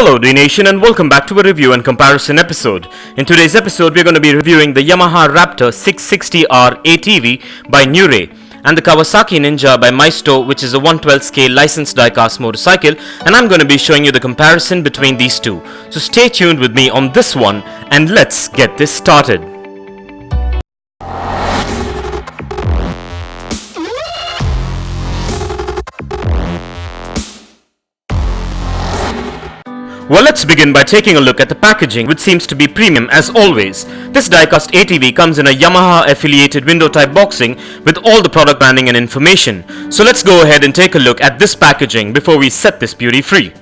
Hello Dnation and welcome back to a review and comparison episode. In today's episode we're going to be reviewing the Yamaha Raptor 660R ATV by Newray and the Kawasaki Ninja by Maisto, which is a 1/12 scale licensed diecast motorcycle, and I'm going to be showing you the comparison between these two. So stay tuned with me on this one and let's get this started. Well, let's begin by taking a look at the packaging, which seems to be premium as always. This diecast ATV comes in a Yamaha affiliated window type boxing with all the product branding and information. So let's go ahead and take a look at this packaging before we set this beauty free.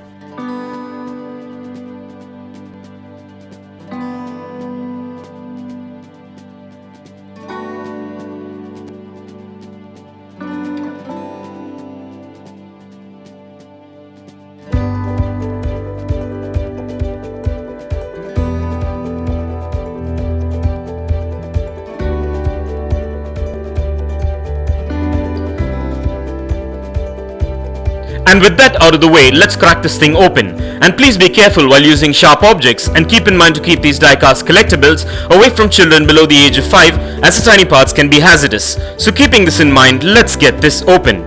And with that out of the way, let's crack this thing open. And please be careful while using sharp objects, and keep in mind to keep these diecast collectibles away from children below the age of 5, as the tiny parts can be hazardous. So keeping this in mind, let's get this open.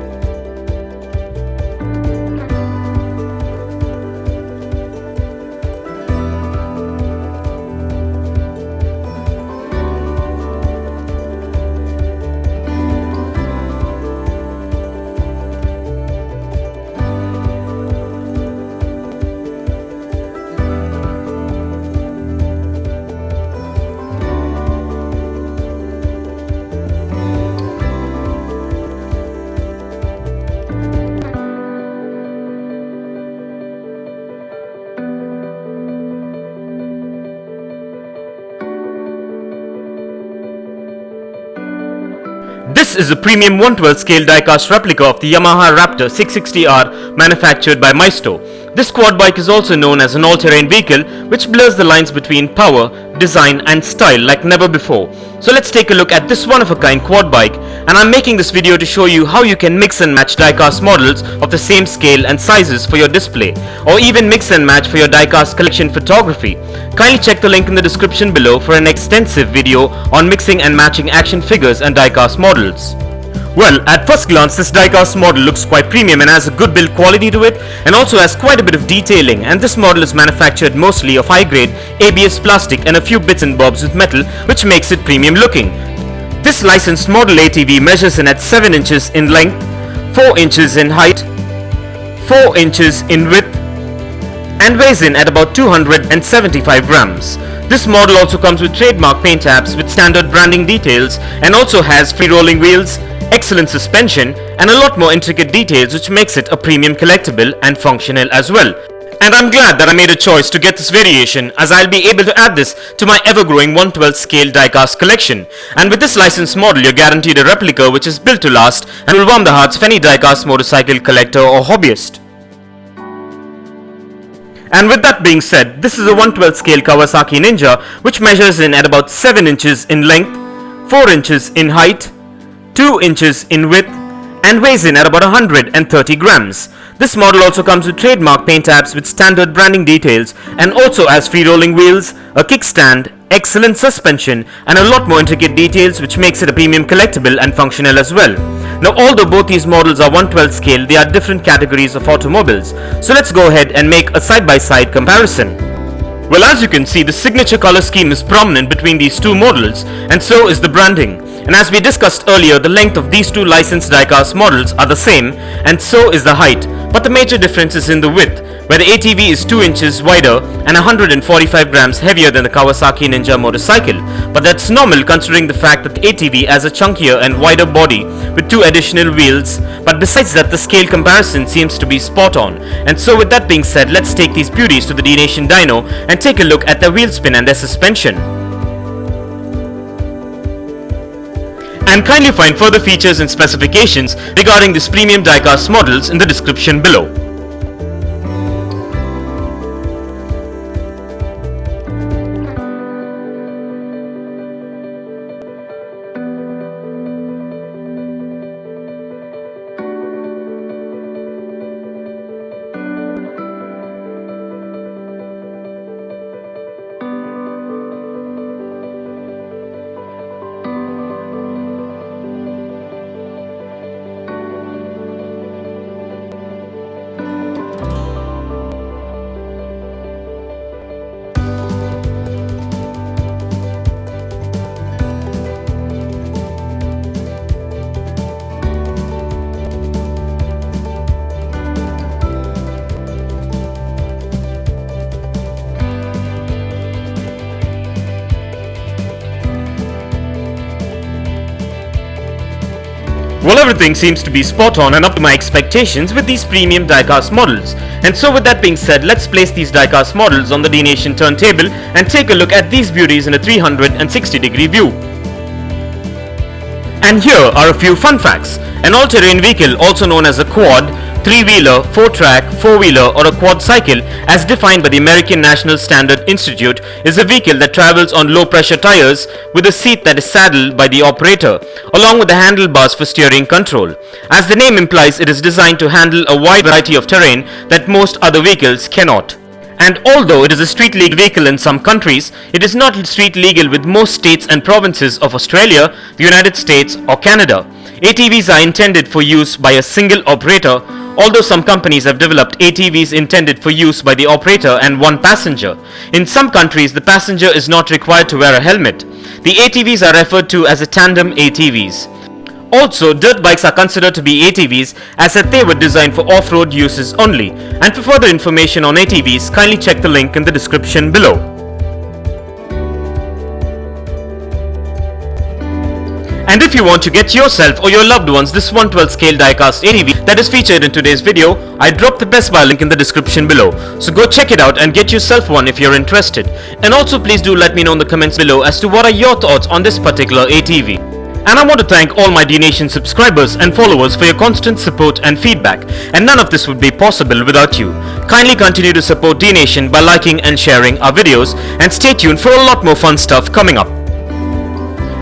This is a premium 1/12 scale diecast replica of the Yamaha Raptor 660R manufactured by Maisto. This quad bike is also known as an all-terrain vehicle which blurs the lines between power, design and style like never before. So let's take a look at this one-of-a-kind quad bike, and I'm making this video to show you how you can mix and match diecast models of the same scale and sizes for your display, or even mix and match for your diecast collection photography. Kindly check the link in the description below for an extensive video on mixing and matching action figures and diecast models. Well, at first glance this diecast model looks quite premium and has a good build quality to it, and also has quite a bit of detailing, and this model is manufactured mostly of high grade ABS plastic and a few bits and bobs with metal, which makes it premium looking. This licensed model ATV measures in at 7 inches in length, 4 inches in height, 4 inches in width and weighs in at about 275 grams. This model also comes with trademark paint apps with standard branding details, and also has free rolling wheels, excellent suspension and a lot more intricate details, which makes it a premium collectible and functional as well. And I'm glad that I made a choice to get this variation, as I'll be able to add this to my ever-growing 1/12 scale diecast collection. And with this licensed model, you're guaranteed a replica which is built to last and will warm the hearts of any diecast motorcycle collector or hobbyist. And with that being said, this is a 1/12 scale Kawasaki Ninja which measures in at about 7 inches in length, 4 inches in height, 2 inches in width and weighs in at about 130 grams. This model also comes with trademark paint apps with standard branding details, and also has free rolling wheels, a kickstand, excellent suspension and a lot more intricate details, which makes it a premium collectible and functional as well. Now, although both these models are 1/12 scale, they are different categories of automobiles. So let's go ahead and make a side-by-side comparison. Well, as you can see, the signature color scheme is prominent between these two models, and so is the branding. And as we discussed earlier, the length of these two licensed diecast models are the same, and so is the height. But the major difference is in the width, where the ATV is 2 inches wider and 145 grams heavier than the Kawasaki Ninja motorcycle. But that's normal considering the fact that the ATV has a chunkier and wider body with 2 additional wheels. But besides that, the scale comparison seems to be spot on. And so with that being said, let's take these beauties to the Dnation dyno and take a look at their wheel spin and their suspension. And kindly find further features and specifications regarding these premium diecast models in the description below. Well, everything seems to be spot on and up to my expectations with these premium diecast models. And so with that being said, let's place these diecast models on the Dnation turntable and take a look at these beauties in a 360-degree view. And here are a few fun facts. An all-terrain vehicle, also known as a quad, three-wheeler, four-track, four-wheeler or a quadricycle as defined by the American National Standard Institute is a vehicle that travels on low-pressure tires with a seat that is saddled by the operator, along with the handlebars for steering control. As the name implies, it is designed to handle a wide variety of terrain that most other vehicles cannot. And although it is a street legal vehicle in some countries, it is not street legal with most states and provinces of Australia, the United States or Canada. ATVs are intended for use by a single operator, although some companies have developed ATVs intended for use by the operator and one passenger. In some countries, the passenger is not required to wear a helmet. The ATVs are referred to as a tandem ATVs. Also, dirt bikes are considered to be ATVs as that they were designed for off-road uses only. And for further information on ATVs, kindly check the link in the description below. And if you want to get yourself or your loved ones this 1/12 scale diecast ATV that is featured in today's video, I dropped the Best Buy link in the description below. So go check it out and get yourself one if you're interested. And also please do let me know in the comments below as to what are your thoughts on this particular ATV. And I want to thank all my Dnation subscribers and followers for your constant support and feedback, and none of this would be possible without you. Kindly continue to support Dnation by liking and sharing our videos, and stay tuned for a lot more fun stuff coming up.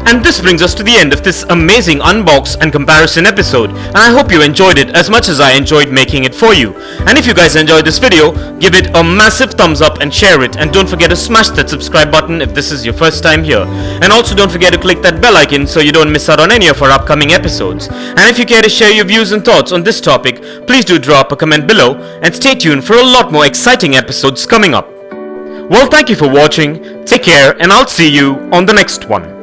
And this brings us to the end of this amazing unbox and comparison episode, and I hope you enjoyed it as much as I enjoyed making it for you. And if you guys enjoyed this video, give it a massive thumbs up and share it, and don't forget to smash that subscribe button if this is your first time here. And also don't forget to click that bell icon so you don't miss out on any of our upcoming episodes. And if you care to share your views and thoughts on this topic, please do drop a comment below, and stay tuned for a lot more exciting episodes coming up. Well, thank you for watching, take care, and I'll see you on the next one.